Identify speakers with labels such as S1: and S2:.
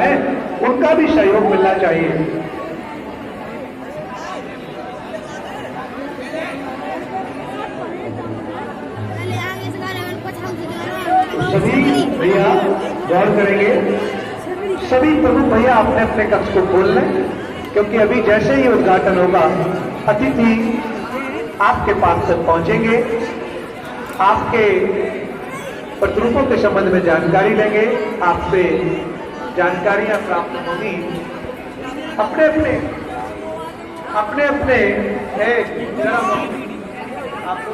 S1: हैं उनका भी सहयोग मिलना चाहिए। सभी भैया गौर करेंगे, सभी प्रमुख भैया अपने अपने कक्ष को खोल लें, क्योंकि अभी जैसे ही उद्घाटन होगा अतिथि आपके पास तक पहुंचेंगे, आपके प्रतिरूपों के संबंध में जानकारी लेंगे, आपसे जानकारियां प्राप्त होगी। अपने अपने अपने अपने है आपको